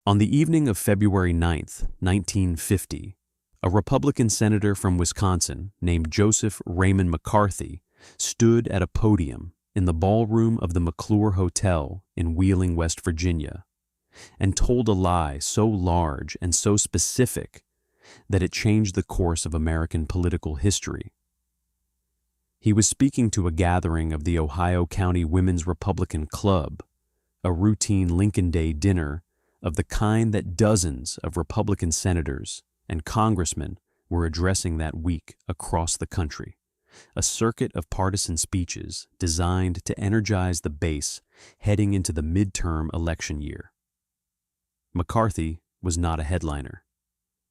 On the evening of February 9th, 1950, a Republican senator from Wisconsin named Joseph Raymond McCarthy stood at a podium in the ballroom of the McClure Hotel in Wheeling, West Virginia, and told a lie so large and so specific that it changed the course of American political history. He was speaking to a gathering of the Ohio County Women's Republican Club, a routine Lincoln Day dinner of the kind that dozens of Republican senators and congressmen were addressing that week across the country, a circuit of partisan speeches designed to energize the base heading into the midterm election year. McCarthy was not a headliner.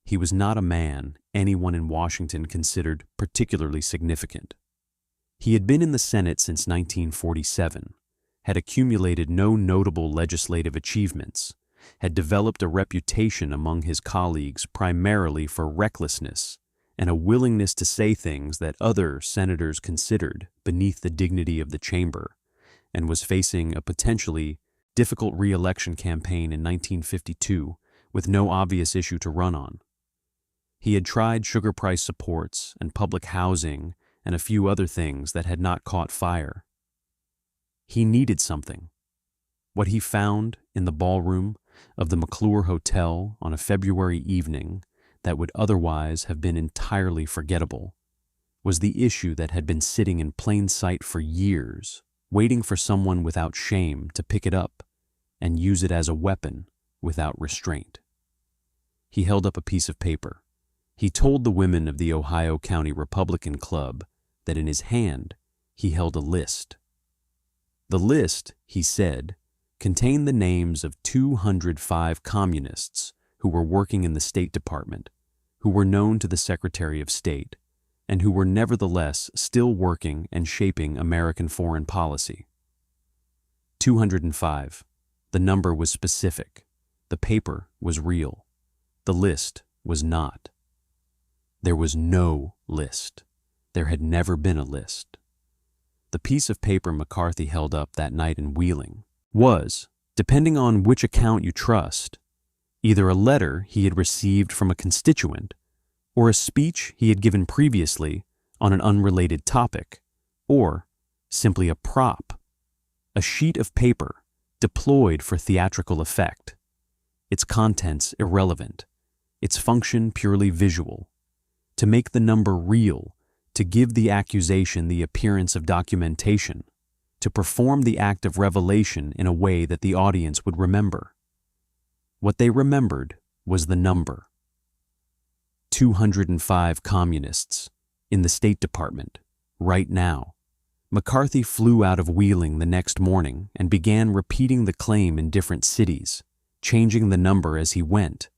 He was not a man anyone in Washington considered particularly significant. He had been in the Senate since 1947, had accumulated no notable legislative achievements, had developed a reputation among his colleagues primarily for recklessness and a willingness to say things that other senators considered beneath the dignity of the chamber, and was facing a potentially difficult re-election campaign in 1952 with no obvious issue to run on. He had tried sugar price supports and public housing and a few other things that had not caught fire. He needed something. What he found in the ballroom of the McClure Hotel on a February evening that would otherwise have been entirely forgettable was the issue that had been sitting in plain sight for years, waiting for someone without shame to pick it up and use it as a weapon without restraint. He held up a piece of paper. He told the women of the Ohio County Republican Club that in his hand he held a list. The list, he said, contained the names of 205 communists who were working in the State Department, who were known to the Secretary of State, and who were nevertheless still working and shaping American foreign policy. 205. The number was specific. The paper was real. The list was not. There was no list. There had never been a list. The piece of paper McCarthy held up that night in Wheeling was, depending on which account you trust, either a letter he had received from a constituent or a speech he had given previously on an unrelated topic, or simply a prop, a sheet of paper deployed for theatrical effect, its contents irrelevant, its function purely visual, to make the number real, to give the accusation the appearance of documentation, to perform the act of revelation in a way that the audience would remember. What they remembered was the number. 205 communists in the State Department, right now. McCarthy flew out of Wheeling the next morning and began repeating the claim in different cities, changing the number as he went.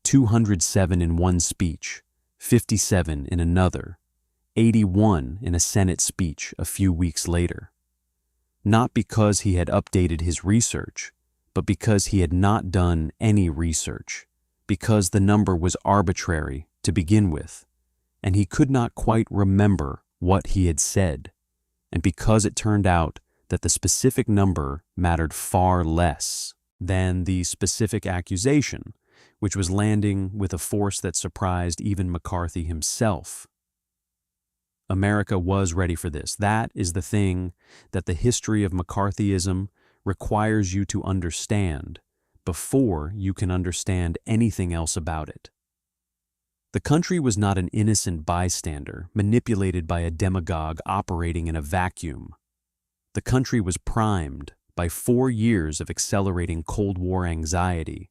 207 in one speech, 57 in another, 81 in a Senate speech a few weeks later. Not because he had updated his research, but because he had not done any research, because the number was arbitrary to begin with, and he could not quite remember what he had said, and because it turned out that the specific number mattered far less than the specific accusation, which was landing with a force that surprised even McCarthy himself. America was ready for this. That is the thing that the history of McCarthyism requires you to understand before you can understand anything else about it. The country was not an innocent bystander manipulated by a demagogue operating in a vacuum. The country was primed by 4 years of accelerating Cold War anxiety,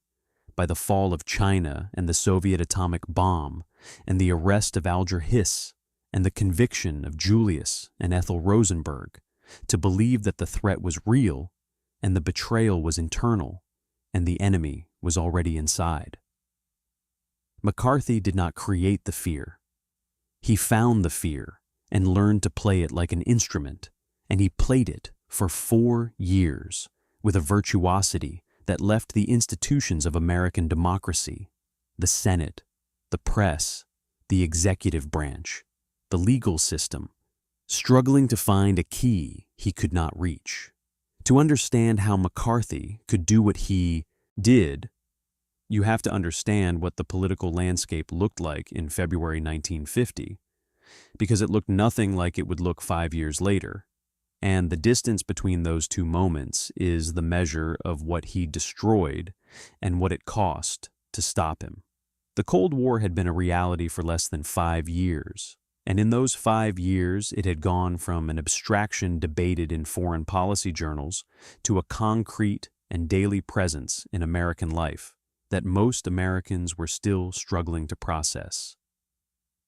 by the fall of China and the Soviet atomic bomb, and the arrest of Alger Hiss, and the conviction of Julius and Ethel Rosenberg, to believe that the threat was real, and the betrayal was internal, and the enemy was already inside. McCarthy did not create the fear. He found the fear and learned to play it like an instrument, and he played it for 4 years with a virtuosity that left the institutions of American democracy, the Senate, the press, the executive branch, the legal system, struggling to find a key he could not reach. To understand how McCarthy could do what he did, You have to understand what the political landscape looked like in February 1950, because it looked nothing like it would look 5 years later, and the distance between those two moments is the measure of what he destroyed and what it cost to stop him. The Cold War had been a reality for less than 5 years, and in those 5 years it had gone from an abstraction debated in foreign policy journals to a concrete and daily presence in American life that most Americans were still struggling to process.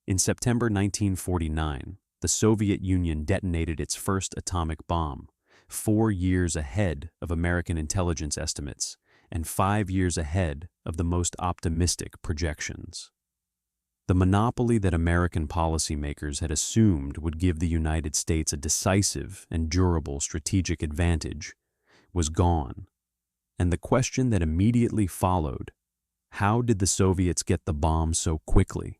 In September 1949, the Soviet Union detonated its first atomic bomb, 4 years ahead of American intelligence estimates and 5 years ahead of the most optimistic projections. The monopoly that American policymakers had assumed would give the United States a decisive and durable strategic advantage was gone, and the question that immediately followed, how did the Soviets get the bomb so quickly,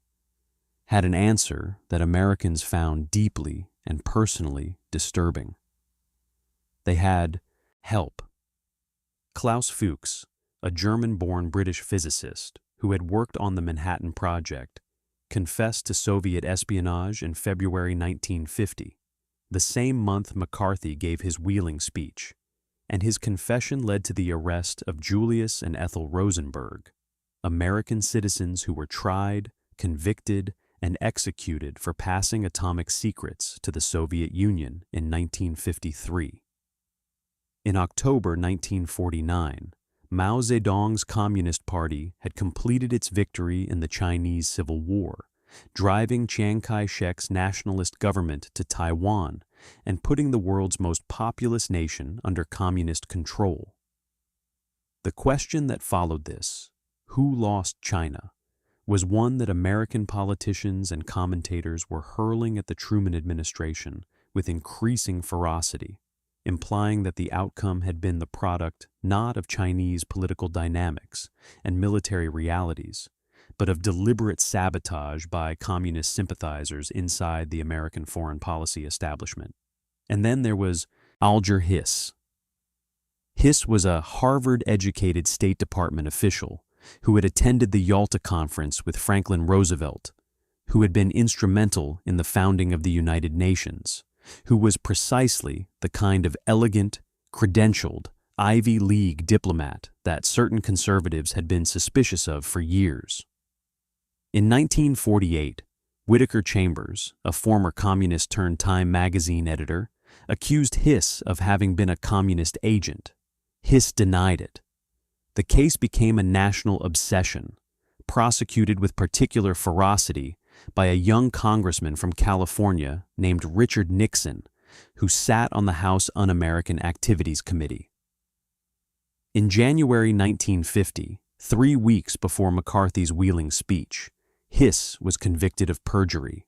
had an answer that Americans found deeply and personally disturbing. They had help. Klaus Fuchs, a German-born British physicist who had worked on the Manhattan Project, confessed to Soviet espionage in February 1950, the same month McCarthy gave his Wheeling speech, and his confession led to the arrest of Julius and Ethel Rosenberg, American citizens who were tried, convicted, and executed for passing atomic secrets to the Soviet Union in 1953. In October 1949, Mao Zedong's Communist Party had completed its victory in the Chinese Civil War, driving Chiang Kai-shek's nationalist government to Taiwan and putting the world's most populous nation under communist control. The question that followed this, who lost China, was one that American politicians and commentators were hurling at the Truman administration with increasing ferocity, implying that the outcome had been the product not of Chinese political dynamics and military realities, but of deliberate sabotage by communist sympathizers inside the American foreign policy establishment. And then there was Alger Hiss. Hiss was a Harvard-educated State Department official who had attended the Yalta Conference with Franklin Roosevelt, who had been instrumental in the founding of the United Nations, who was precisely the kind of elegant, credentialed, Ivy League diplomat that certain conservatives had been suspicious of for years. In 1948, Whittaker Chambers, a former communist-turned-Time magazine editor, accused Hiss of having been a communist agent. Hiss denied it. The case became a national obsession, prosecuted with particular ferocity by a young congressman from California named Richard Nixon, who sat on the House Un-American Activities Committee. In January 1950, 3 weeks before McCarthy's Wheeling speech, Hiss was convicted of perjury.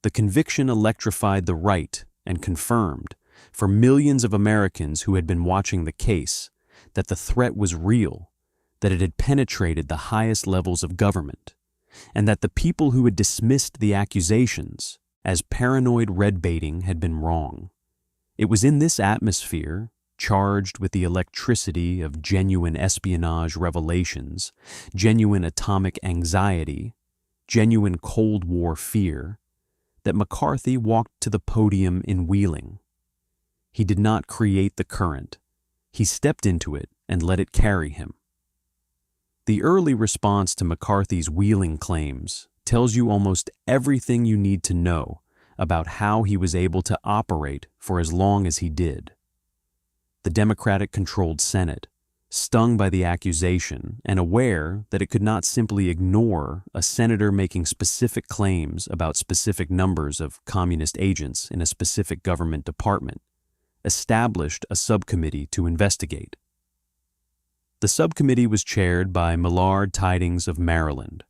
The conviction electrified the right and confirmed, for millions of Americans who had been watching the case, that the threat was real, that it had penetrated the highest levels of government, and that the people who had dismissed the accusations as paranoid red-baiting had been wrong. It was in this atmosphere, charged with the electricity of genuine espionage revelations, genuine atomic anxiety, genuine Cold War fear, that McCarthy walked to the podium in Wheeling. He did not create the current. He stepped into it and let it carry him. The early response to McCarthy's Wheeling claims tells you almost everything you need to know about how he was able to operate for as long as he did. The Democratic-controlled Senate, stung by the accusation and aware that it could not simply ignore a senator making specific claims about specific numbers of communist agents in a specific government department, established a subcommittee to investigate. The subcommittee was chaired by Millard Tydings of Maryland,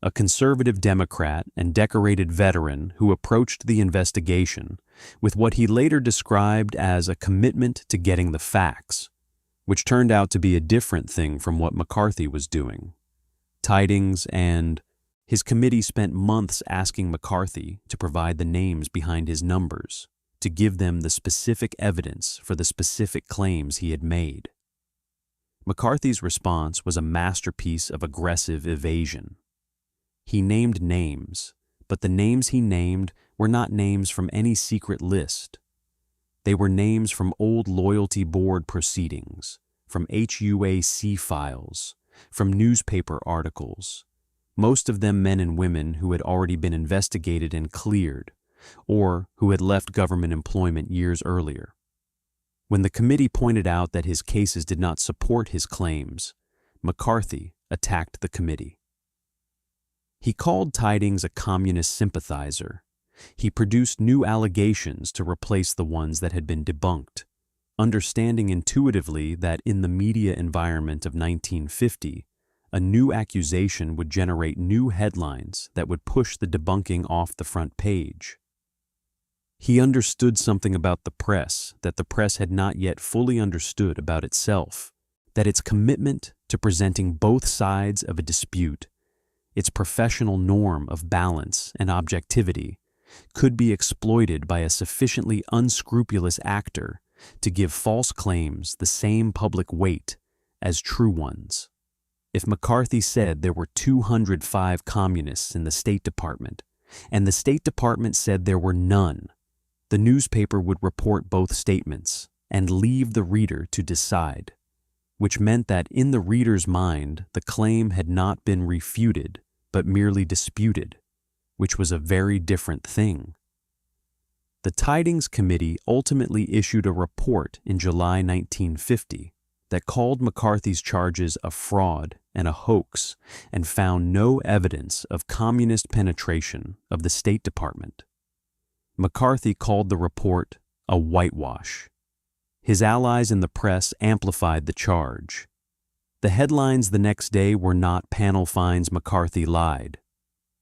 a conservative Democrat and decorated veteran who approached the investigation with what he later described as a commitment to getting the facts, which turned out to be a different thing from what McCarthy was doing. Tydings and his committee spent months asking McCarthy to provide the names behind his numbers, to give them the specific evidence for the specific claims he had made. McCarthy's response was a masterpiece of aggressive evasion. He named names, but the names he named were not names from any secret list. They were names from old loyalty board proceedings, from HUAC files, from newspaper articles, most of them men and women who had already been investigated and cleared, or who had left government employment years earlier. When the committee pointed out that his cases did not support his claims, McCarthy attacked the committee. He called Tidings a communist sympathizer. He produced new allegations to replace the ones that had been debunked, understanding intuitively that in the media environment of 1950, a new accusation would generate new headlines that would push the debunking off the front page. He understood something about the press that the press had not yet fully understood about itself, that its commitment to presenting both sides of a dispute, its professional norm of balance and objectivity, could be exploited by a sufficiently unscrupulous actor to give false claims the same public weight as true ones. If McCarthy said there were 205 communists in the State Department, and the State Department said there were none, the newspaper would report both statements and leave the reader to decide, which meant that in the reader's mind the claim had not been refuted but merely disputed, which was a very different thing. The Tidings Committee ultimately issued a report in July 1950 that called McCarthy's charges a fraud and a hoax and found no evidence of communist penetration of the State Department. McCarthy called the report a whitewash. His allies in the press amplified the charge. The headlines the next day were not "Panel finds McCarthy lied."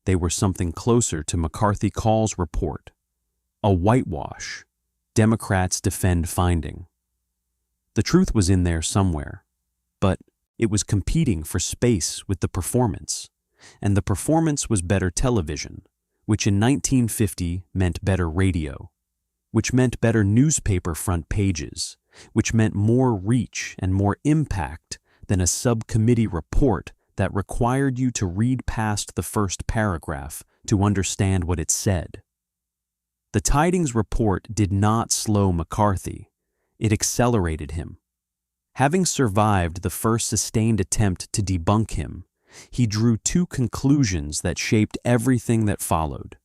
They were something closer to McCarthy calls report, a whitewash. Democrats defend finding. The truth was in there somewhere, but it was competing for space with the performance, and the performance was better television, which in 1950 meant better radio, which meant better newspaper front pages, which meant more reach and more impact than a subcommittee report that required you to read past the first paragraph to understand what it said. The Tidings report did not slow McCarthy, it accelerated him. Having survived the first sustained attempt to debunk him, he drew two conclusions that shaped everything that followed: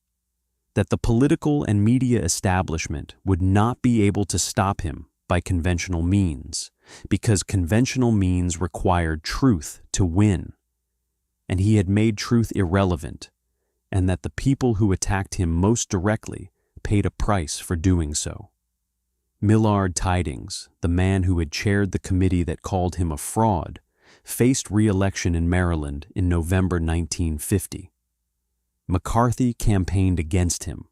that the political and media establishment would not be able to stop him by conventional means, because conventional means required truth to win, and he had made truth irrelevant, and that the people who attacked him most directly paid a price for doing so. Millard Tidings, the man who had chaired the committee that called him a fraud, faced re-election in Maryland in November 1950. McCarthy campaigned against him.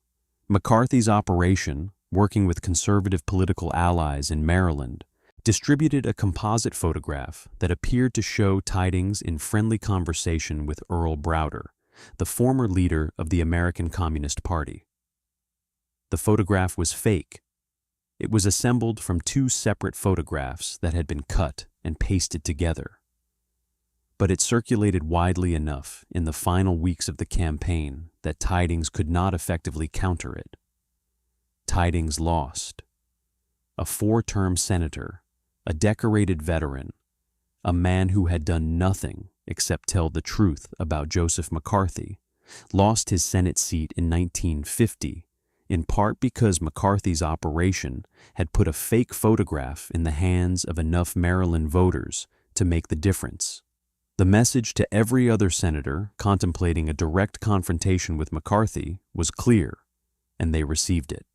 McCarthy's operation, working with conservative political allies in Maryland, distributed a composite photograph that appeared to show Tidings in friendly conversation with Earl Browder, the former leader of the American Communist Party. The photograph was fake. It was assembled from two separate photographs that had been cut and pasted together. But it circulated widely enough in the final weeks of the campaign that Tidings could not effectively counter it. Tidings lost. A four-term senator, a decorated veteran, a man who had done nothing except tell the truth about Joseph McCarthy, lost his Senate seat in 1950, in part because McCarthy's operation had put a fake photograph in the hands of enough Maryland voters to make the difference. The message to every other senator contemplating a direct confrontation with McCarthy was clear, and they received it.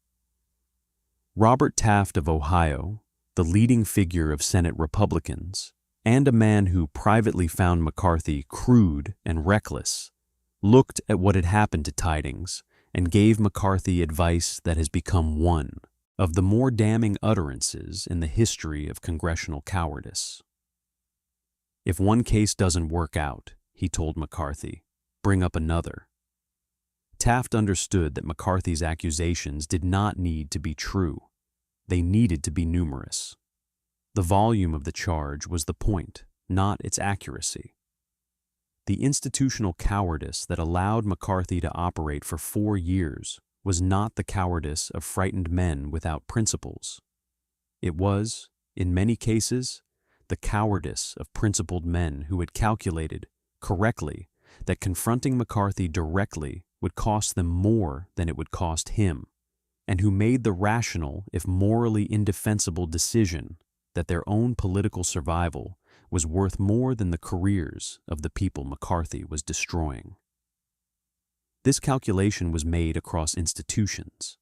Robert Taft of Ohio, the leading figure of Senate Republicans, and a man who privately found McCarthy crude and reckless, looked at what had happened to Tidings and gave McCarthy advice that has become one of the more damning utterances in the history of congressional cowardice. If one case doesn't work out, he told McCarthy, bring up another. Taft understood that McCarthy's accusations did not need to be true. They needed to be numerous. The volume of the charge was the point, not its accuracy. The institutional cowardice that allowed McCarthy to operate for 4 years was not the cowardice of frightened men without principles. It was, in many cases, the cowardice of principled men who had calculated, correctly, that confronting McCarthy directly would cost them more than it would cost him, and who made the rational, if morally indefensible decision that their own political survival was worth more than the careers of the people McCarthy was destroying. This calculation was made across institutions.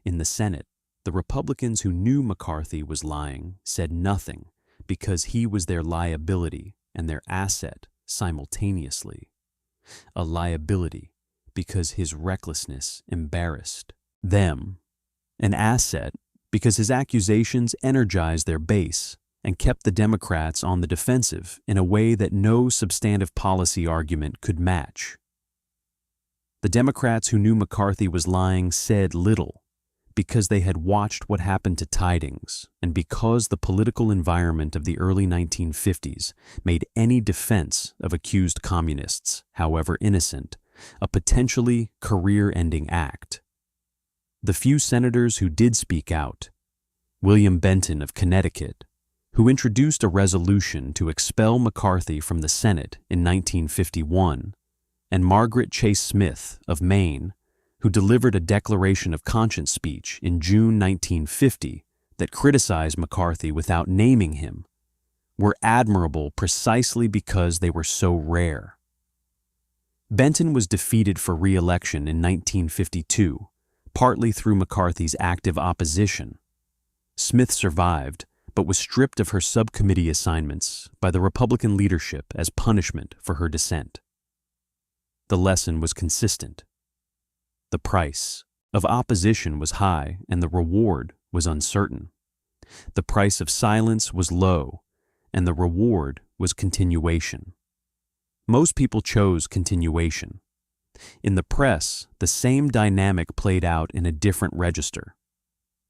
In the Senate, the Republicans who knew McCarthy was lying said nothing because he was their liability and their asset simultaneously. A liability because his recklessness embarrassed them. An asset because his accusations energized their base and kept the Democrats on the defensive in a way that no substantive policy argument could match. The Democrats who knew McCarthy was lying said little because they had watched what happened to Tidings and because the political environment of the early 1950s made any defense of accused communists, however innocent, a potentially career-ending act. The few senators who did speak out, William Benton of Connecticut, who introduced a resolution to expel McCarthy from the Senate in 1951, and Margaret Chase Smith of Maine, who delivered a Declaration of Conscience speech in June 1950 that criticized McCarthy without naming him, were admirable precisely because they were so rare. Benton was defeated for re-election in 1952, partly through McCarthy's active opposition. Smith survived, but was stripped of her subcommittee assignments by the Republican leadership as punishment for her dissent. The lesson was consistent. The price of opposition was high and the reward was uncertain. The price of silence was low and the reward was continuation. Most people chose continuation. In the press, the same dynamic played out in a different register.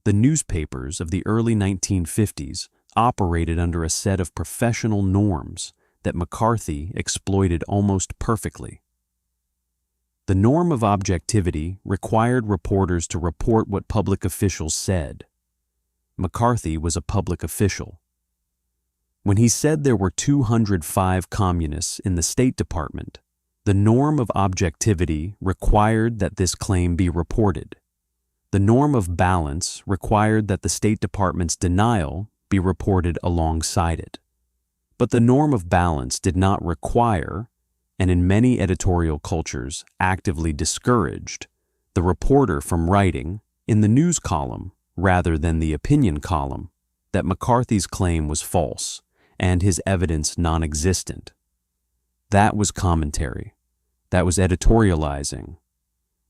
The newspapers of the early 1950s operated under a set of professional norms that McCarthy exploited almost perfectly. The norm of objectivity required reporters to report what public officials said. McCarthy was a public official. When he said there were 205 communists in the State Department, the norm of objectivity required that this claim be reported. The norm of balance required that the State Department's denial be reported alongside it. But the norm of balance did not require, and in many editorial cultures actively discouraged, the reporter from writing, in the news column rather than the opinion column, that McCarthy's claim was false and his evidence non-existent. That was commentary. That was editorializing.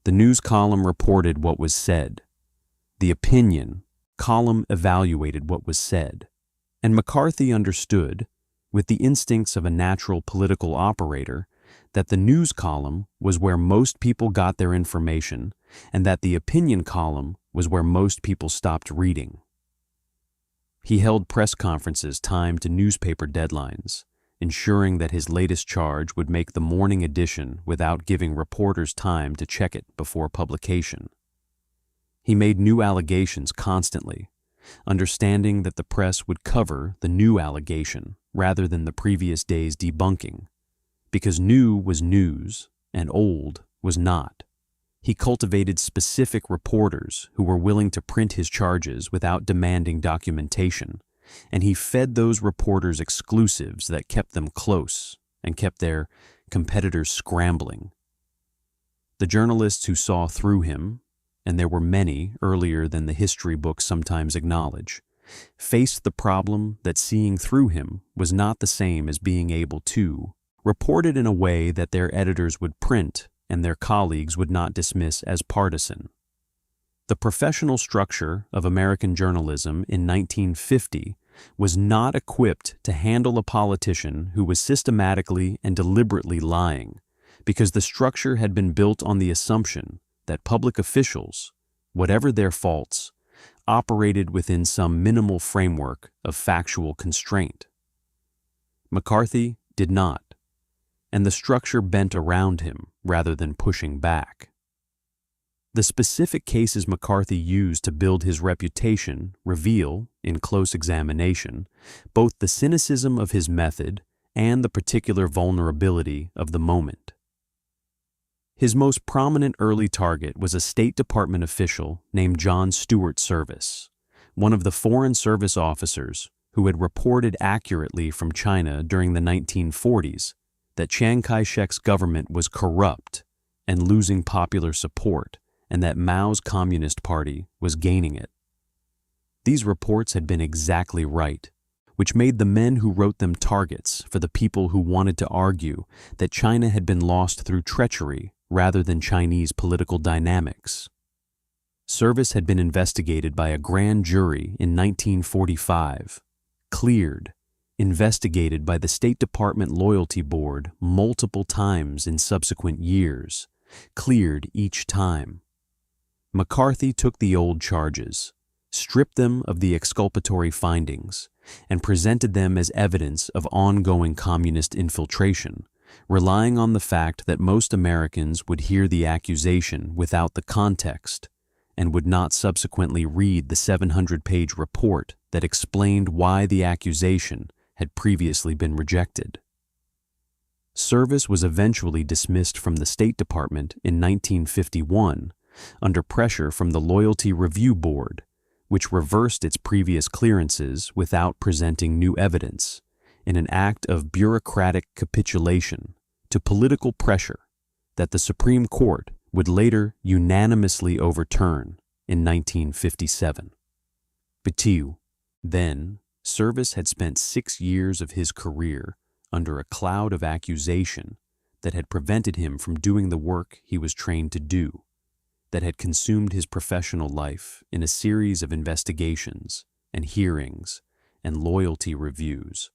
The news column reported what was said. The opinion column evaluated what was said. And McCarthy understood, with the instincts of a natural political operator, that the news column was where most people got their information and that the opinion column was where most people stopped reading. He held press conferences timed to newspaper deadlines, ensuring that his latest charge would make the morning edition without giving reporters time to check it before publication. He made new allegations constantly, understanding that the press would cover the new allegation rather than the previous day's debunking, because new was news and old was not. He cultivated specific reporters who were willing to print his charges without demanding documentation, and he fed those reporters exclusives that kept them close and kept their competitors scrambling. The journalists who saw through him, and there were many earlier than the history books sometimes acknowledge, faced the problem that seeing through him was not the same as being able to report it in a way that their editors would print and their colleagues would not dismiss as partisan. The professional structure of American journalism in 1950 was not equipped to handle a politician who was systematically and deliberately lying, because the structure had been built on the assumption that public officials, whatever their faults, operated within some minimal framework of factual constraint. McCarthy did not, and the structure bent around him rather than pushing back. The specific cases McCarthy used to build his reputation reveal, in close examination, both the cynicism of his method and the particular vulnerability of the moment. His most prominent early target was a State Department official named John Stuart Service, one of the Foreign Service officers who had reported accurately from China during the 1940s that Chiang Kai-shek's government was corrupt and losing popular support, and that Mao's Communist Party was gaining it. These reports had been exactly right, which made the men who wrote them targets for the people who wanted to argue that China had been lost through treachery rather than Chinese political dynamics. Service had been investigated by a grand jury in 1945, cleared, investigated by the State Department Loyalty Board multiple times in subsequent years, cleared each time. McCarthy took the old charges, stripped them of the exculpatory findings, and presented them as evidence of ongoing communist infiltration, relying on the fact that most Americans would hear the accusation without the context and would not subsequently read the 700-page report that explained why the accusation had previously been rejected. Service was eventually dismissed from the State Department in 1951 under pressure from the Loyalty Review Board, which reversed its previous clearances without presenting new evidence, in an act of bureaucratic capitulation to political pressure that the Supreme Court would later unanimously overturn in 1957. Then, Service had spent 6 years of his career under a cloud of accusation that had prevented him from doing the work he was trained to do, that had consumed his professional life in a series of investigations and hearings and loyalty reviews,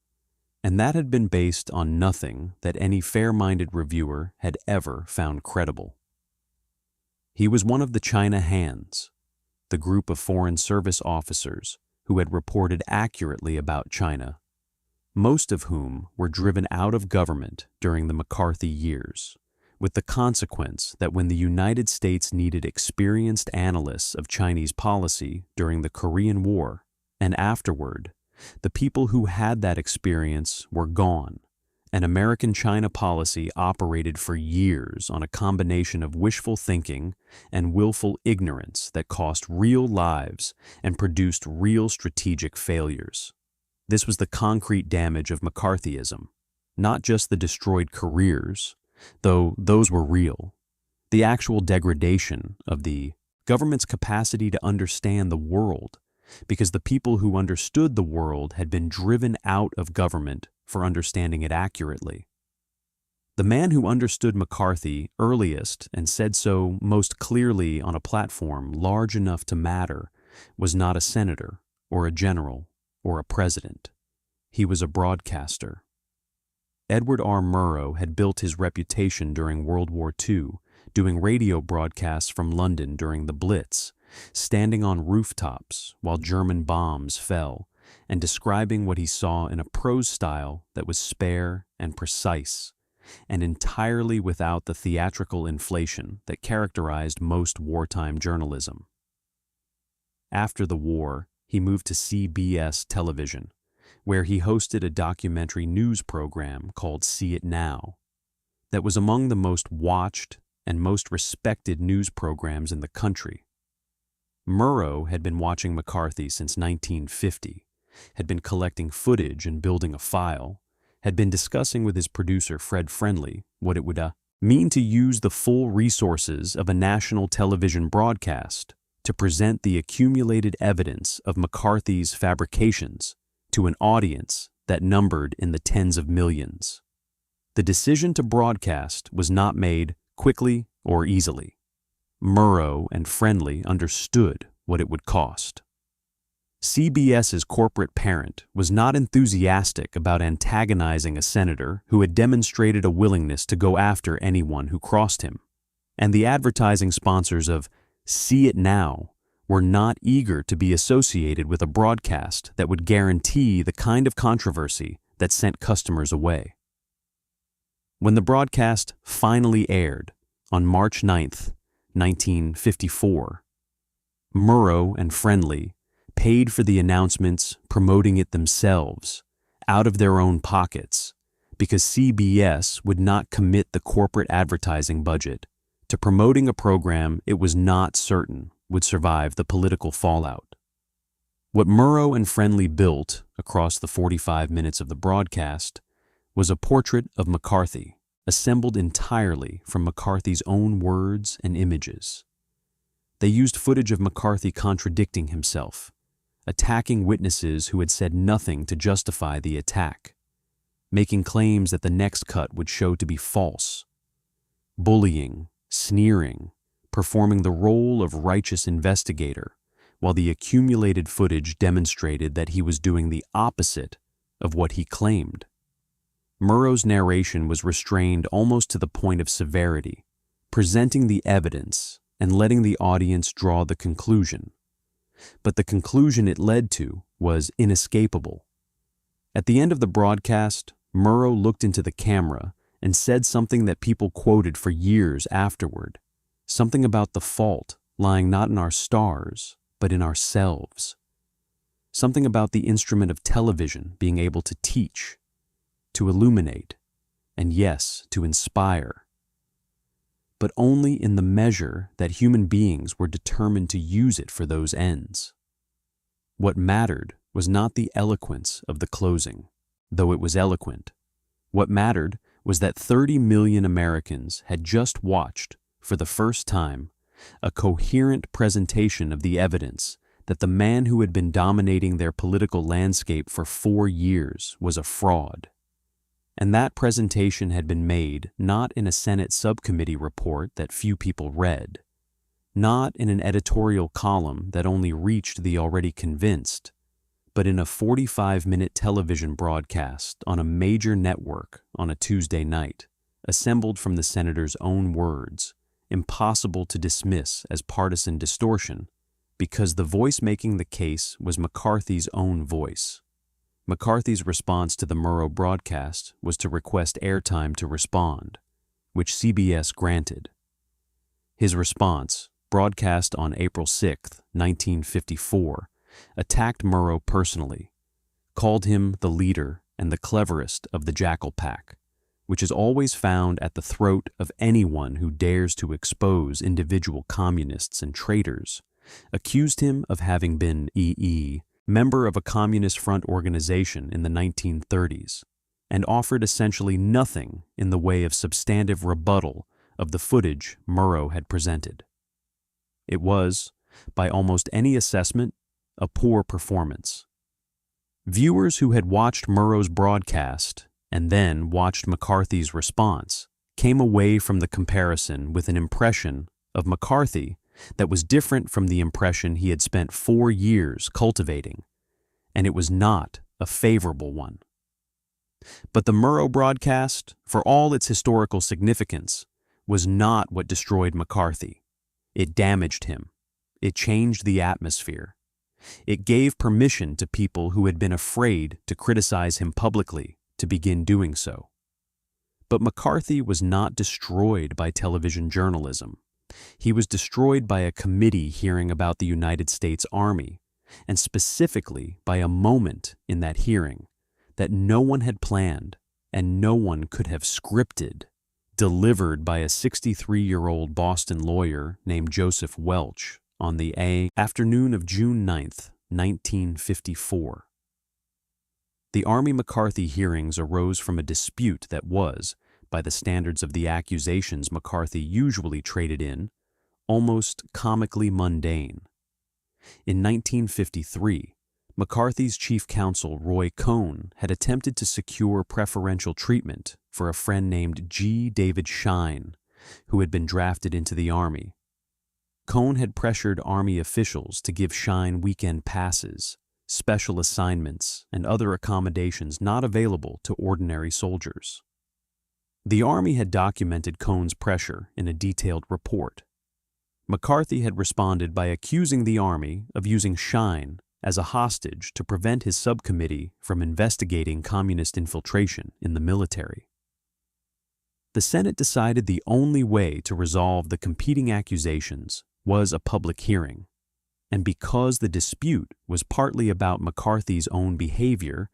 and that had been based on nothing that any fair-minded reviewer had ever found credible. He was one of the China Hands, the group of Foreign Service officers who had reported accurately about China, most of whom were driven out of government during the McCarthy years, with the consequence that when the United States needed experienced analysts of Chinese policy during the Korean War and afterward, the people who had that experience were gone, and American China policy operated for years on a combination of wishful thinking and willful ignorance that cost real lives and produced real strategic failures. This was the concrete damage of McCarthyism, not just the destroyed careers, though those were real, the actual degradation of the government's capacity to understand the world, because the people who understood the world had been driven out of government for understanding it accurately. The man who understood McCarthy earliest and said so most clearly on a platform large enough to matter was not a senator or a general or a president. He was a broadcaster. Edward R. Murrow had built his reputation during World War II, doing radio broadcasts from London during the Blitz, standing on rooftops while German bombs fell, and describing what he saw in a prose style that was spare and precise, and entirely without the theatrical inflation that characterized most wartime journalism. After the war, he moved to CBS television, where he hosted a documentary news program called See It Now that was among the most watched and most respected news programs in the country. Murrow had been watching McCarthy since 1950, had been collecting footage and building a file, had been discussing with his producer Fred Friendly what it would mean to use the full resources of a national television broadcast to present the accumulated evidence of McCarthy's fabrications to an audience that numbered in the tens of millions. The decision to broadcast was not made quickly or easily. Murrow and Friendly understood what it would cost. CBS's corporate parent was not enthusiastic about antagonizing a senator who had demonstrated a willingness to go after anyone who crossed him, and the advertising sponsors of See It Now were not eager to be associated with a broadcast that would guarantee the kind of controversy that sent customers away. When the broadcast finally aired on March 9, 1954, Murrow and Friendly paid for the announcements promoting it themselves out of their own pockets because CBS would not commit the corporate advertising budget to promoting a program it was not certain would survive the political fallout. What Murrow and Friendly built across the 45 minutes of the broadcast was a portrait of McCarthy, assembled entirely from McCarthy's own words and images. They used footage of McCarthy contradicting himself, attacking witnesses who had said nothing to justify the attack, making claims that the next cut would show to be false, bullying, sneering, performing the role of righteous investigator, while the accumulated footage demonstrated that he was doing the opposite of what he claimed. Murrow's narration was restrained almost to the point of severity, presenting the evidence and letting the audience draw the conclusion. But the conclusion it led to was inescapable. At the end of the broadcast, Murrow looked into the camera and said something that people quoted for years afterward, something about the fault lying not in our stars, but in ourselves. Something about the instrument of television being able to teach, to illuminate, and yes, to inspire. But only in the measure that human beings were determined to use it for those ends. What mattered was not the eloquence of the closing, though it was eloquent. What mattered was that 30 million Americans had just watched, for the first time, a coherent presentation of the evidence that the man who had been dominating their political landscape for 4 years was a fraud. And that presentation had been made not in a Senate subcommittee report that few people read, not in an editorial column that only reached the already convinced, but in a 45-minute television broadcast on a major network on a Tuesday night, assembled from the senator's own words, impossible to dismiss as partisan distortion, because the voice making the case was McCarthy's own voice. McCarthy's response to the Murrow broadcast was to request airtime to respond, which CBS granted. His response, broadcast on April 6, 1954, attacked Murrow personally, called him the leader and the cleverest of the Jackal Pack, which is always found at the throat of anyone who dares to expose individual communists and traitors, accused him of having been member of a Communist Front organization in the 1930s, and offered essentially nothing in the way of substantive rebuttal of the footage Murrow had presented. It was, by almost any assessment, a poor performance. Viewers who had watched Murrow's broadcast and then watched McCarthy's response came away from the comparison with an impression of McCarthy that was different from the impression he had spent 4 years cultivating, and it was not a favorable one. But the Murrow broadcast, for all its historical significance, was not what destroyed McCarthy. It damaged him. It changed the atmosphere. It gave permission to people who had been afraid to criticize him publicly to begin doing so. But McCarthy was not destroyed by television journalism. He was destroyed by a committee hearing about the United States Army, and specifically by a moment in that hearing that no one had planned and no one could have scripted, delivered by a 63-year-old Boston lawyer named Joseph Welch on the afternoon of June 9, 1954. The Army-McCarthy hearings arose from a dispute that was, by the standards of the accusations McCarthy usually traded in, almost comically mundane. In 1953, McCarthy's chief counsel Roy Cohn had attempted to secure preferential treatment for a friend named G. David Schein, who had been drafted into the Army. Cohn had pressured Army officials to give Schein weekend passes, special assignments, and other accommodations not available to ordinary soldiers. The Army had documented Cohn's pressure in a detailed report. McCarthy had responded by accusing the Army of using Shine as a hostage to prevent his subcommittee from investigating communist infiltration in the military. The Senate decided the only way to resolve the competing accusations was a public hearing, and because the dispute was partly about McCarthy's own behavior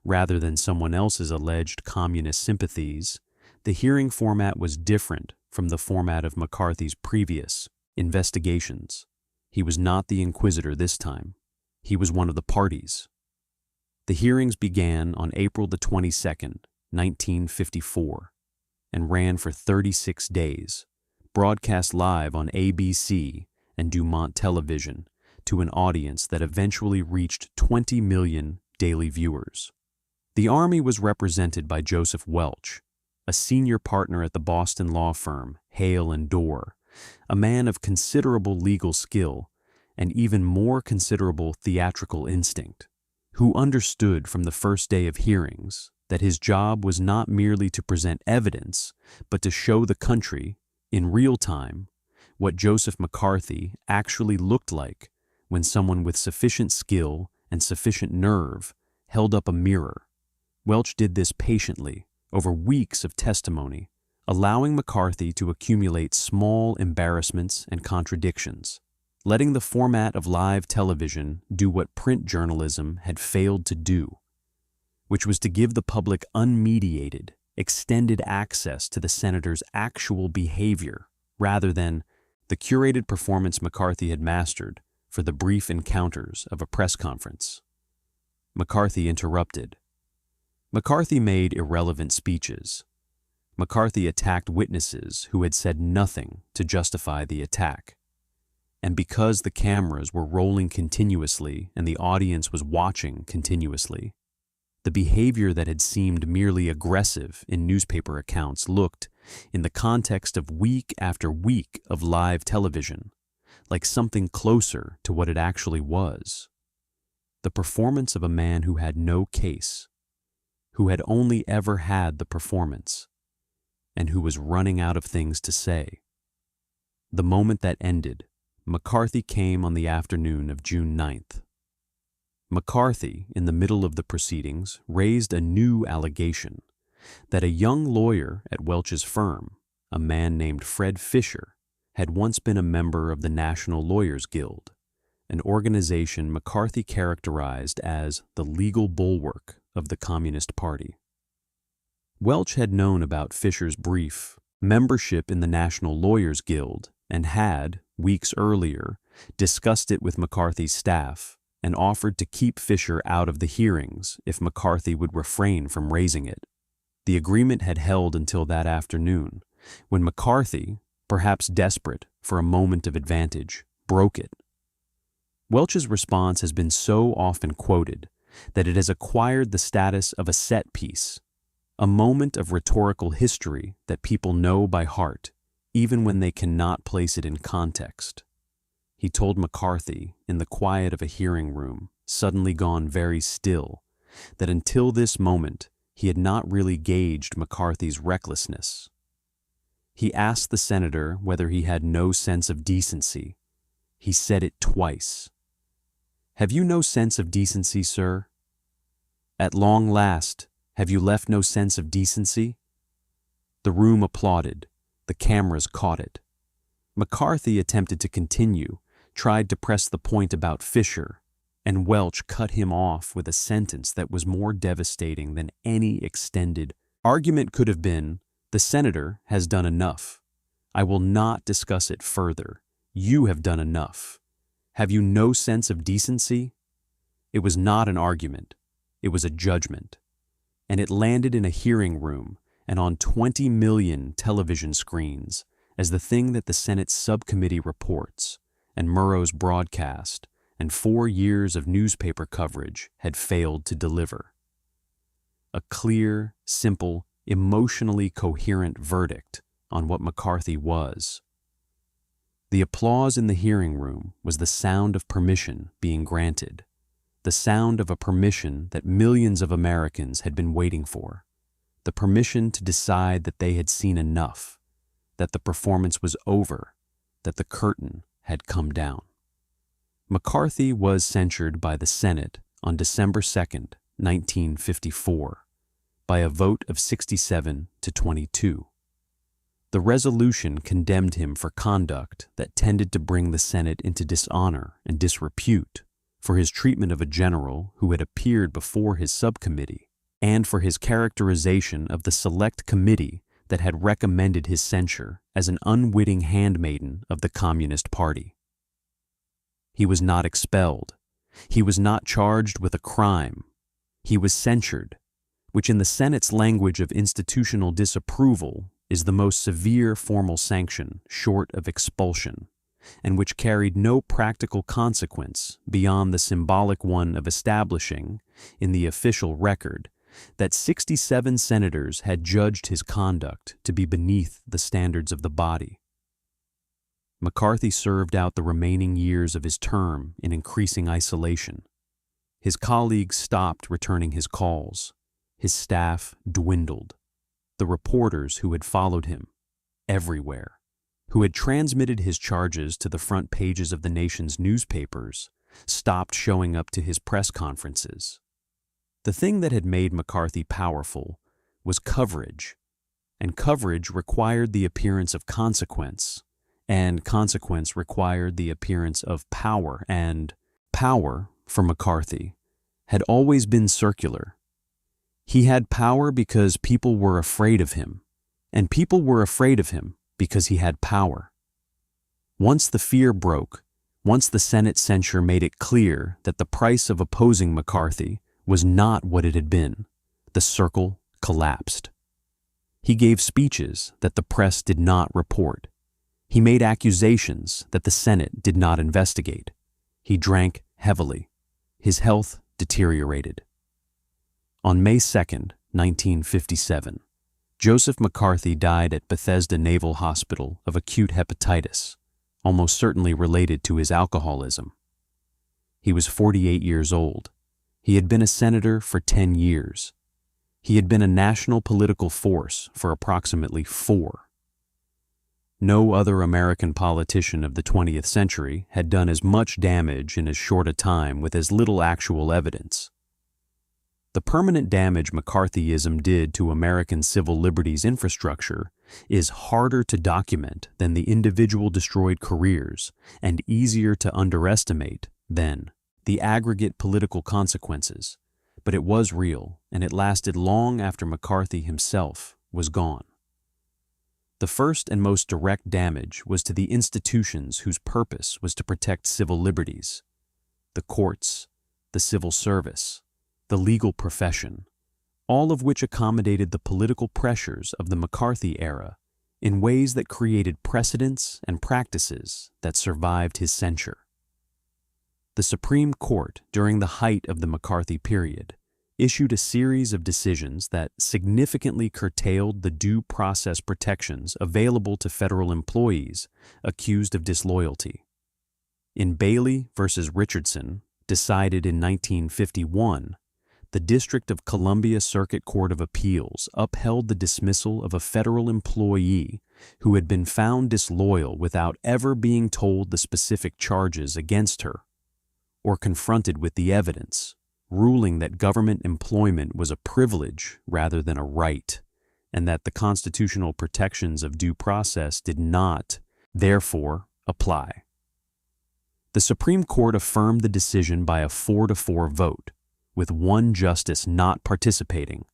rather than someone else's alleged communist sympathies, the hearing format was different from the format of McCarthy's previous investigations. He was not the inquisitor this time. He was one of the parties. The hearings began on April the 22nd, 1954, and ran for 36 days, broadcast live on ABC and Dumont Television to an audience that eventually reached 20 million daily viewers. The Army was represented by Joseph Welch, a senior partner at the Boston law firm Hale & Dorr, a man of considerable legal skill and even more considerable theatrical instinct, who understood from the first day of hearings that his job was not merely to present evidence, but to show the country, in real time, what Joseph McCarthy actually looked like when someone with sufficient skill and sufficient nerve held up a mirror. Welch did this patiently, over weeks of testimony, allowing McCarthy to accumulate small embarrassments and contradictions, letting the format of live television do what print journalism had failed to do, which was to give the public unmediated, extended access to the senator's actual behavior rather than the curated performance McCarthy had mastered for the brief encounters of a press conference. McCarthy interrupted. McCarthy made irrelevant speeches. McCarthy attacked witnesses who had said nothing to justify the attack. And because the cameras were rolling continuously and the audience was watching continuously, the behavior that had seemed merely aggressive in newspaper accounts looked, in the context of week after week of live television, like something closer to what it actually was. The performance of a man who had no case, who had only ever had the performance, and who was running out of things to say. The moment that ended, McCarthy came on the afternoon of June 9th. McCarthy, in the middle of the proceedings, raised a new allegation that a young lawyer at Welch's firm, a man named Fred Fisher, had once been a member of the National Lawyers Guild, an organization McCarthy characterized as the legal bulwark of the Communist Party. Welch had known about Fisher's brief membership in the National Lawyers Guild and had, weeks earlier, discussed it with McCarthy's staff and offered to keep Fisher out of the hearings if McCarthy would refrain from raising it. The agreement had held until that afternoon, when McCarthy, perhaps desperate for a moment of advantage, broke it. Welch's response has been so often quoted that it has acquired the status of a set piece, a moment of rhetorical history that people know by heart, even when they cannot place it in context. He told McCarthy, in the quiet of a hearing room, suddenly gone very still, that until this moment he had not really gauged McCarthy's recklessness. He asked the senator whether he had no sense of decency. He said it twice. "Have you no sense of decency, sir? At long last, have you left no sense of decency?" The room applauded. The cameras caught it. McCarthy attempted to continue, tried to press the point about Fisher, and Welch cut him off with a sentence that was more devastating than any extended argument could have been. "The senator has done enough. I will not discuss it further. You have done enough. Have you no sense of decency?" It was not an argument. It was a judgment. And it landed in a hearing room and on 20 million television screens as the thing that the Senate's subcommittee reports and Murrow's broadcast and 4 years of newspaper coverage had failed to deliver. A clear, simple, emotionally coherent verdict on what McCarthy was. The applause in the hearing room was the sound of permission being granted, the sound of a permission that millions of Americans had been waiting for, the permission to decide that they had seen enough, that the performance was over, that the curtain had come down. McCarthy was censured by the Senate on December 2, 1954, by a vote of 67 to 22. The resolution condemned him for conduct that tended to bring the Senate into dishonor and disrepute, for his treatment of a general who had appeared before his subcommittee, and for his characterization of the select committee that had recommended his censure as an unwitting handmaiden of the Communist Party. He was not expelled. He was not charged with a crime. He was censured, which in the Senate's language of institutional disapproval is the most severe formal sanction short of expulsion, and which carried no practical consequence beyond the symbolic one of establishing, in the official record, that 67 senators had judged his conduct to be beneath the standards of the body. McCarthy served out the remaining years of his term in increasing isolation. His colleagues stopped returning his calls. His staff dwindled. The reporters who had followed him everywhere, who had transmitted his charges to the front pages of the nation's newspapers, stopped showing up to his press conferences. The thing that had made McCarthy powerful was coverage, and coverage required the appearance of consequence, and consequence required the appearance of power, and power, for McCarthy, had always been circular. He had power because people were afraid of him, and people were afraid of him because he had power. Once the fear broke, once the Senate censure made it clear that the price of opposing McCarthy was not what it had been, the circle collapsed. He gave speeches that the press did not report. He made accusations that the Senate did not investigate. He drank heavily. His health deteriorated. On May 2, 1957, Joseph McCarthy died at Bethesda Naval Hospital of acute hepatitis, almost certainly related to his alcoholism. He was 48 years old. He had been a senator for 10 years. He had been a national political force for approximately 4. No other American politician of the 20th century had done as much damage in as short a time with as little actual evidence. The permanent damage McCarthyism did to American civil liberties infrastructure is harder to document than the individual destroyed careers and easier to underestimate than the aggregate political consequences, but it was real, and it lasted long after McCarthy himself was gone. The first and most direct damage was to the institutions whose purpose was to protect civil liberties: the courts, the civil service, the legal profession, all of which accommodated the political pressures of the McCarthy era in ways that created precedents and practices that survived his censure. The Supreme Court, during the height of the McCarthy period, issued a series of decisions that significantly curtailed the due process protections available to federal employees accused of disloyalty. In Bailey v. Richardson, decided in 1951, the District of Columbia Circuit Court of Appeals upheld the dismissal of a federal employee who had been found disloyal without ever being told the specific charges against her or confronted with the evidence, ruling that government employment was a privilege rather than a right, and that the constitutional protections of due process did not, therefore, apply. The Supreme Court affirmed the decision by a 4-4 vote, with one justice not participating,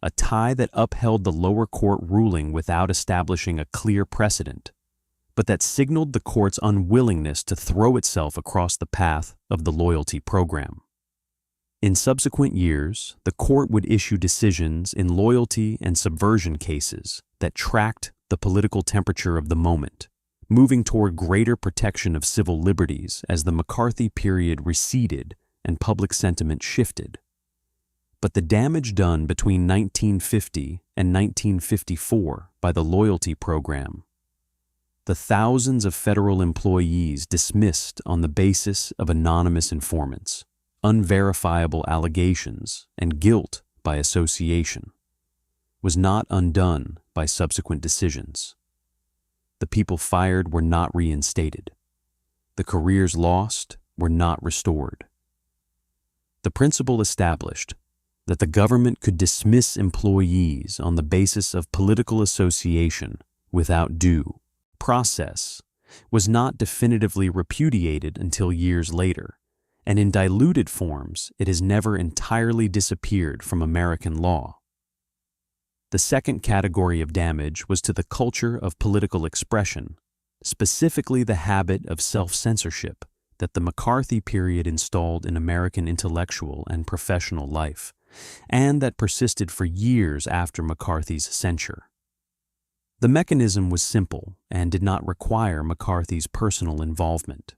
a tie that upheld the lower court ruling without establishing a clear precedent, but that signaled the court's unwillingness to throw itself across the path of the loyalty program. In subsequent years, the court would issue decisions in loyalty and subversion cases that tracked the political temperature of the moment, moving toward greater protection of civil liberties as the McCarthy period receded and public sentiment shifted. But the damage done between 1950 and 1954 by the loyalty program, the thousands of federal employees dismissed on the basis of anonymous informants, unverifiable allegations, and guilt by association, was not undone by subsequent decisions. The people fired were not reinstated. The careers lost were not restored. The principle established that the government could dismiss employees on the basis of political association without due process was not definitively repudiated until years later, and in diluted forms it has never entirely disappeared from American law. The second category of damage was to the culture of political expression, specifically the habit of self-censorship that the McCarthy period installed in American intellectual and professional life, and that persisted for years after McCarthy's censure. The mechanism was simple and did not require McCarthy's personal involvement.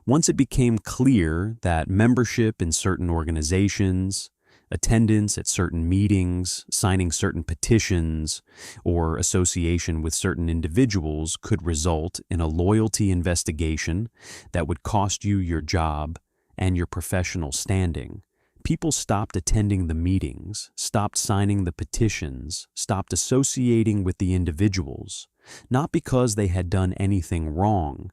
Once it became clear that membership in certain organizations, attendance at certain meetings, signing certain petitions, or association with certain individuals could result in a loyalty investigation that would cost you your job and your professional standing, people stopped attending the meetings, stopped signing the petitions, stopped associating with the individuals, not because they had done anything wrong,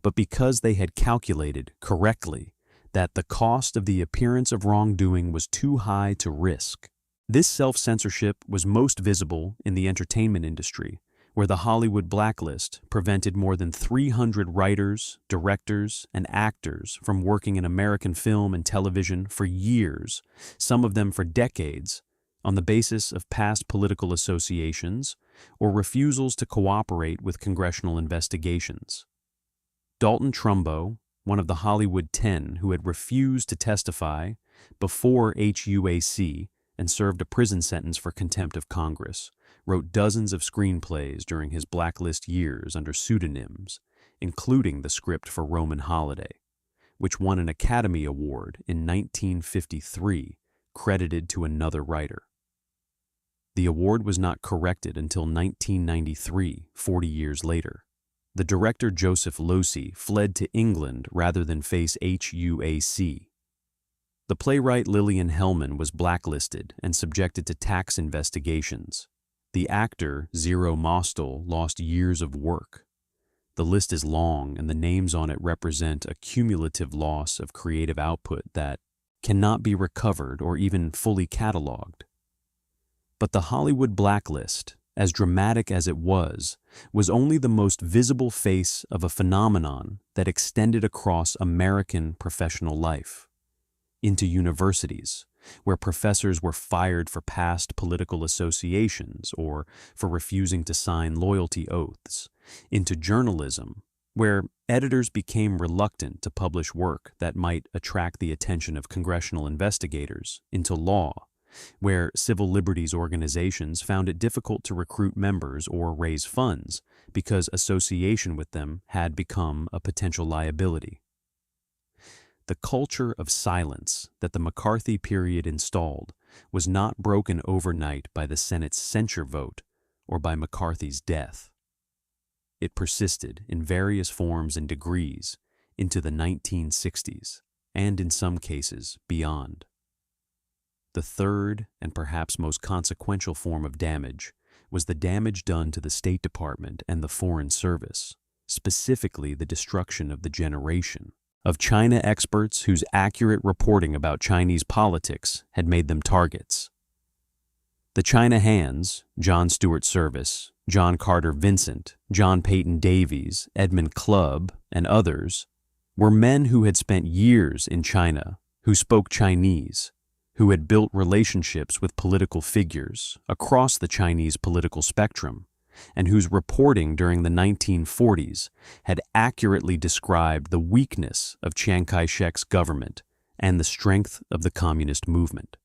but because they had calculated correctly that the cost of the appearance of wrongdoing was too high to risk. This self-censorship was most visible in the entertainment industry, where the Hollywood blacklist prevented more than 300 writers, directors, and actors from working in American film and television for years, some of them for decades, on the basis of past political associations or refusals to cooperate with congressional investigations. Dalton Trumbo, one of the Hollywood 10 who had refused to testify before HUAC and served a prison sentence for contempt of Congress, wrote dozens of screenplays during his blacklist years under pseudonyms, including the script for Roman Holiday, which won an Academy Award in 1953, credited to another writer. The award was not corrected until 1993, 40 years later. The director Joseph Losey fled to England rather than face HUAC. The playwright Lillian Hellman was blacklisted and subjected to tax investigations. The actor Zero Mostel lost years of work. The list is long, and the names on it represent a cumulative loss of creative output that cannot be recovered or even fully cataloged. But the Hollywood blacklist, as dramatic as it was only the most visible face of a phenomenon that extended across American professional life, into universities, where professors were fired for past political associations or for refusing to sign loyalty oaths, into journalism, where editors became reluctant to publish work that might attract the attention of congressional investigators, into law, where civil liberties organizations found it difficult to recruit members or raise funds because association with them had become a potential liability. The culture of silence that the McCarthy period installed was not broken overnight by the Senate's censure vote or by McCarthy's death. It persisted in various forms and degrees into the 1960s, and in some cases beyond. The third and perhaps most consequential form of damage was the damage done to the State Department and the Foreign Service, specifically the destruction of the generation of China experts whose accurate reporting about Chinese politics had made them targets. The China hands, John Stuart Service, John Carter Vincent, John Peyton Davies, Edmund Clubb, and others, were men who had spent years in China, who spoke Chinese, who had built relationships with political figures across the Chinese political spectrum, and whose reporting during the 1940s had accurately described the weakness of Chiang Kai-shek's government and the strength of the communist movement.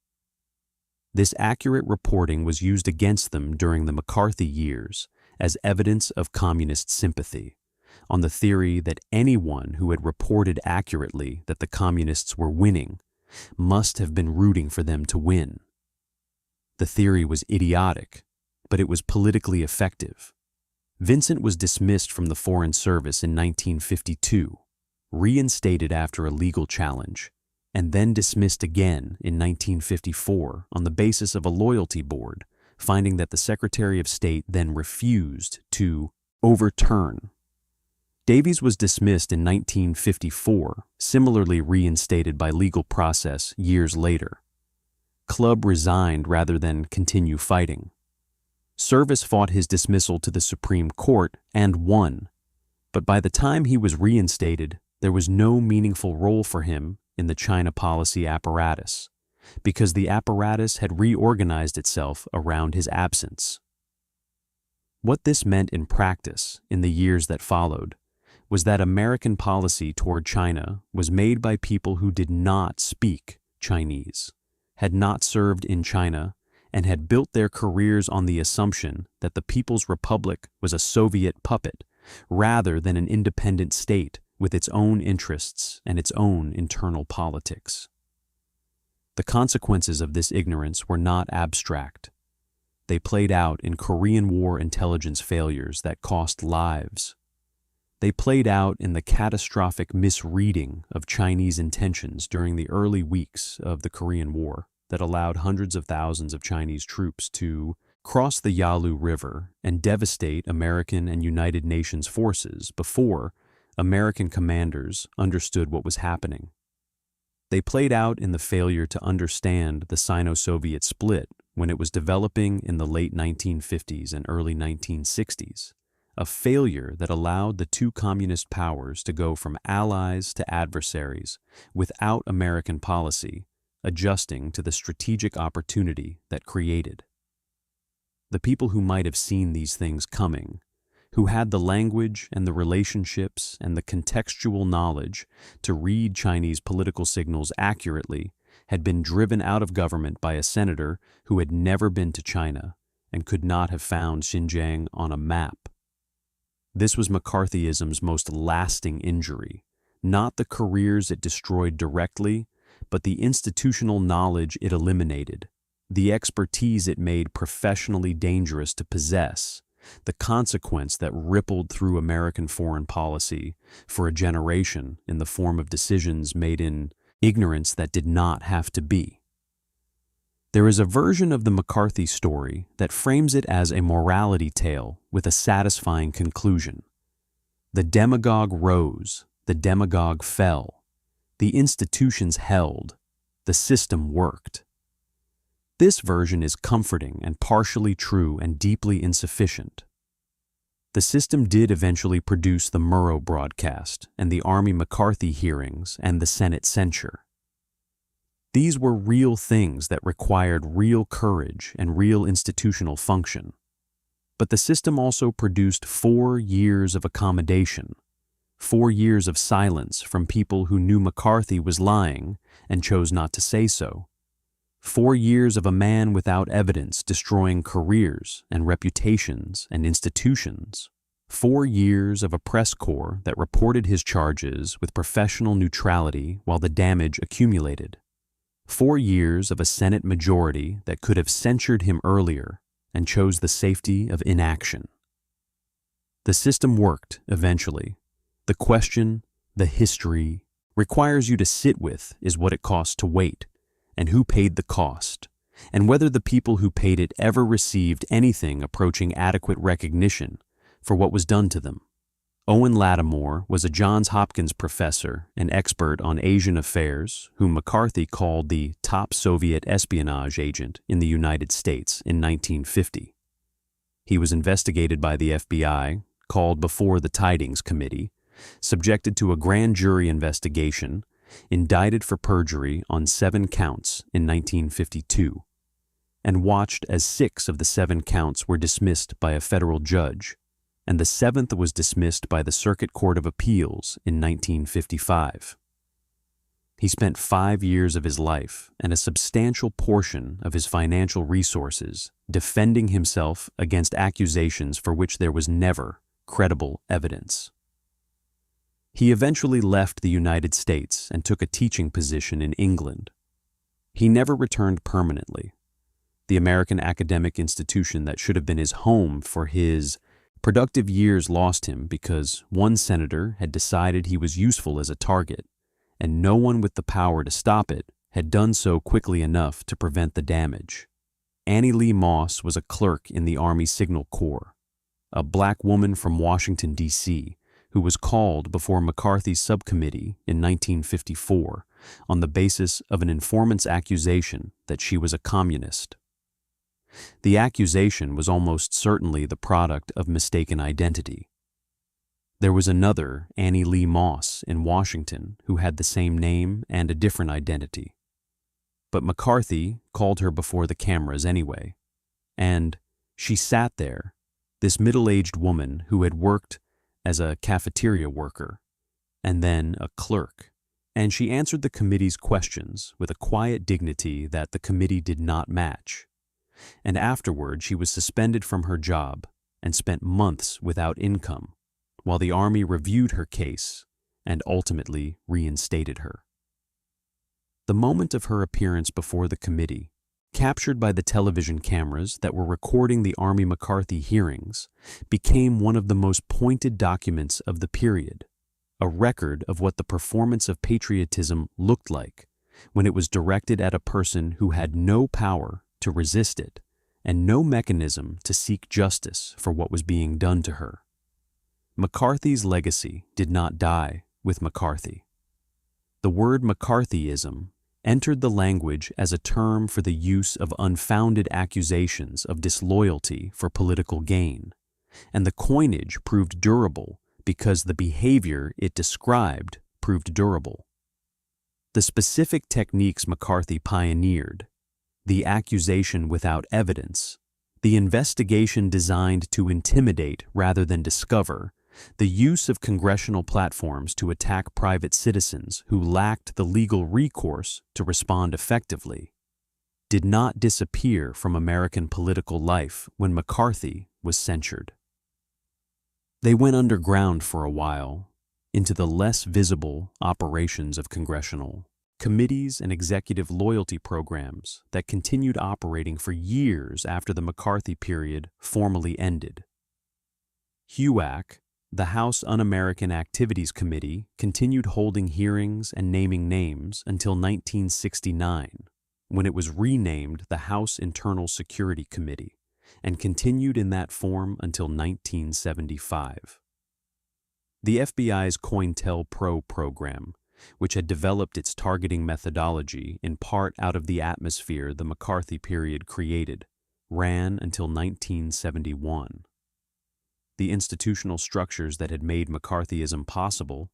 This accurate reporting was used against them during the McCarthy years as evidence of communist sympathy, on the theory that anyone who had reported accurately that the communists were winning must have been rooting for them to win. The theory was idiotic, but it was politically effective. Vincent was dismissed from the Foreign Service in 1952, reinstated after a legal challenge, and then dismissed again in 1954 on the basis of a loyalty board, finding that the Secretary of State then refused to overturn. Davies was dismissed in 1954, similarly reinstated by legal process years later. Clubb resigned rather than continue fighting. Service fought his dismissal to the Supreme Court and won, but by the time he was reinstated, there was no meaningful role for him in the China policy apparatus, because the apparatus had reorganized itself around his absence. What this meant in practice in the years that followed was that American policy toward China was made by people who did not speak Chinese, had not served in China, and had built their careers on the assumption that the People's Republic was a Soviet puppet rather than an independent state with its own interests and its own internal politics. The consequences of this ignorance were not abstract. They played out in Korean War intelligence failures that cost lives. They played out in the catastrophic misreading of Chinese intentions during the early weeks of the Korean War that allowed hundreds of thousands of Chinese troops to cross the Yalu River and devastate American and United Nations forces before American commanders understood what was happening. They played out in the failure to understand the Sino-Soviet split when it was developing in the late 1950s and early 1960s, a failure that allowed the two communist powers to go from allies to adversaries without American policy adjusting to the strategic opportunity that created. The people who might have seen these things coming, who had the language and the relationships and the contextual knowledge to read Chinese political signals accurately, had been driven out of government by a senator who had never been to China and could not have found Xinjiang on a map. This was McCarthyism's most lasting injury, not the careers it destroyed directly, but the institutional knowledge it eliminated, the expertise it made professionally dangerous to possess, the consequence that rippled through American foreign policy for a generation in the form of decisions made in ignorance that did not have to be. There is a version of the McCarthy story that frames it as a morality tale with a satisfying conclusion. The demagogue rose, the demagogue fell. The institutions held, the system worked. This version is comforting and partially true and deeply insufficient. The system did eventually produce the Murrow broadcast and the Army-McCarthy hearings and the Senate censure. These were real things that required real courage and real institutional function. But the system also produced 4 years of accommodation, 4 years of silence from people who knew McCarthy was lying and chose not to say so. 4 years of a man without evidence destroying careers and reputations and institutions. 4 years of a press corps that reported his charges with professional neutrality while the damage accumulated. 4 years of a Senate majority that could have censured him earlier and chose the safety of inaction. The system worked eventually. The question, the history, requires you to sit with is what it costs to wait, and who paid the cost, and whether the people who paid it ever received anything approaching adequate recognition for what was done to them. Owen Lattimore was a Johns Hopkins professor and expert on Asian affairs whom McCarthy called the top Soviet espionage agent in the United States in 1950. He was investigated by the FBI, called before the Tidings Committee, subjected to a grand jury investigation, indicted for perjury on 7 counts in 1952, and watched as 6 of the 7 counts were dismissed by a federal judge, and the 7th was dismissed by the Circuit Court of Appeals in 1955. He spent 5 years of his life and a substantial portion of his financial resources defending himself against accusations for which there was never credible evidence. He eventually left the United States and took a teaching position in England. He never returned permanently. The American academic institution that should have been his home for his productive years lost him because one senator had decided he was useful as a target, and no one with the power to stop it had done so quickly enough to prevent the damage. Annie Lee Moss was a clerk in the Army Signal Corps. a black woman from Washington, D.C., who was called before McCarthy's subcommittee in 1954 on the basis of an informant's accusation that she was a communist. The accusation was almost certainly the product of mistaken identity. There was another, Annie Lee Moss, in Washington, who had the same name and a different identity. But McCarthy called her before the cameras anyway. And she sat there, this middle-aged woman who had worked as a cafeteria worker and then a clerk, and she answered the committee's questions with a quiet dignity that the committee did not match. And afterward she was suspended from her job and spent months without income, while the Army reviewed her case and ultimately reinstated her. The moment of her appearance before the committee, captured by the television cameras that were recording the Army-McCarthy hearings, became one of the most pointed documents of the period, a record of what the performance of patriotism looked like when it was directed at a person who had no power to resist it and no mechanism to seek justice for what was being done to her. McCarthy's legacy did not die with McCarthy. The word McCarthyism entered the language as a term for the use of unfounded accusations of disloyalty for political gain, and the coinage proved durable because the behavior it described proved durable. The specific techniques McCarthy pioneered, the accusation without evidence, the investigation designed to intimidate rather than discover, the use of congressional platforms to attack private citizens who lacked the legal recourse to respond effectively, did not disappear from American political life when McCarthy was censured. They went underground for a while, into the less visible operations of congressional committees and executive loyalty programs that continued operating for years after the McCarthy period formally ended. HUAC, the House Un-American Activities Committee, continued holding hearings and naming names until 1969, when it was renamed the House Internal Security Committee, and continued in that form until 1975. The FBI's COINTELPRO program, which had developed its targeting methodology in part out of the atmosphere the McCarthy period created, ran until 1971. The institutional structures that had made McCarthyism possible,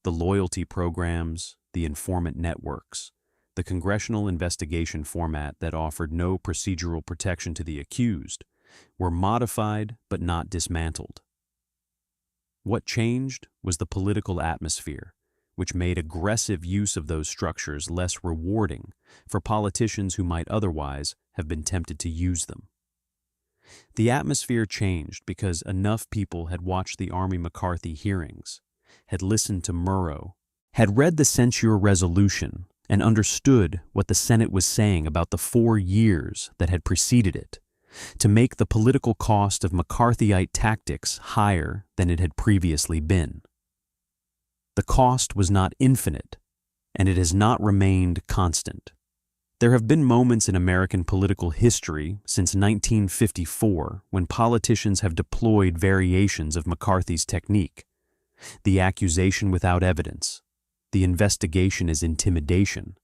the loyalty programs, the informant networks, the congressional investigation format that offered no procedural protection to the accused, were modified but not dismantled. What changed was the political atmosphere, which made aggressive use of those structures less rewarding for politicians who might otherwise have been tempted to use them. The atmosphere changed because enough people had watched the Army-McCarthy hearings, had listened to Murrow, had read the censure resolution, and understood what the Senate was saying about the 4 years that had preceded it, to make the political cost of McCarthyite tactics higher than it had previously been. The cost was not infinite, and it has not remained constant. There have been moments in American political history since 1954 when politicians have deployed variations of McCarthy's technique. The accusation without evidence, the investigation as intimidation,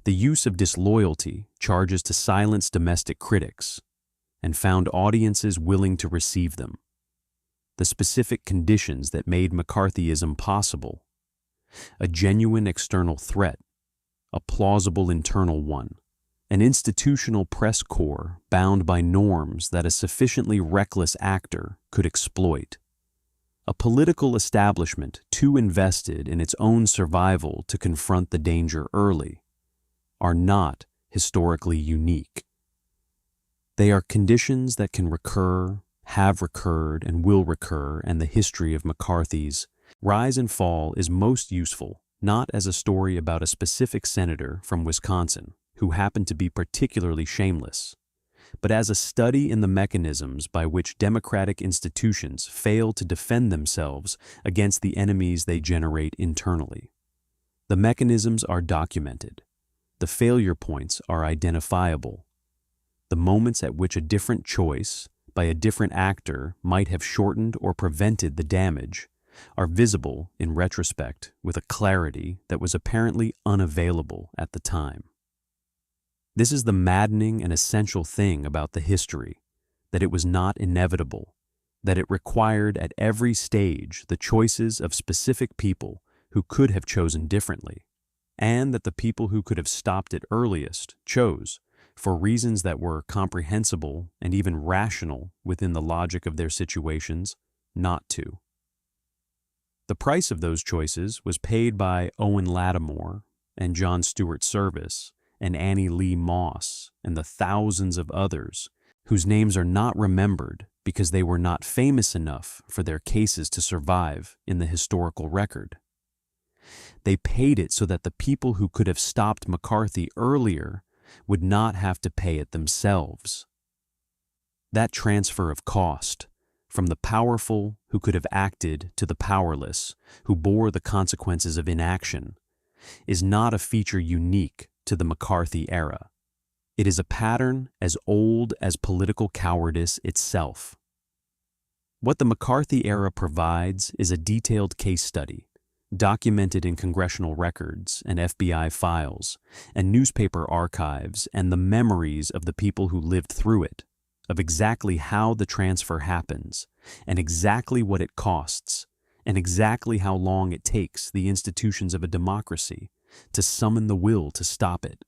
the use of disloyalty, charges to silence domestic critics, and found audiences willing to receive them. The specific conditions that made McCarthyism possible: a genuine external threat, a plausible internal one, an institutional press corps bound by norms that a sufficiently reckless actor could exploit, a political establishment too invested in its own survival to confront the danger early, are not historically unique. They are conditions that can recur, have recurred, and will recur, and the history of McCarthy's rise and fall is most useful not as a story about a specific senator from Wisconsin who happened to be particularly shameless, but as a study in the mechanisms by which democratic institutions fail to defend themselves against the enemies they generate internally. The mechanisms are documented. The failure points are identifiable. The moments at which a different choice, by a different actor might have shortened or prevented the damage are visible in retrospect with a clarity that was apparently unavailable at the time. This is the maddening and essential thing about the history, that it was not inevitable, that it required at every stage the choices of specific people who could have chosen differently, and that the people who could have stopped it earliest chose, for reasons that were comprehensible and even rational within the logic of their situations, not to. The price of those choices was paid by Owen Lattimore and John Stuart Service and Annie Lee Moss and the thousands of others whose names are not remembered because they were not famous enough for their cases to survive in the historical record. They paid it so that the people who could have stopped McCarthy earlier would not have to pay it themselves. That transfer of cost, from the powerful who could have acted to the powerless who bore the consequences of inaction, is not a feature unique to the McCarthy era. It is a pattern as old as political cowardice itself. What the McCarthy era provides is a detailed case study, documented in congressional records and FBI files and newspaper archives and the memories of the people who lived through it, of exactly how the transfer happens and exactly what it costs and exactly how long it takes the institutions of a democracy to summon the will to stop it.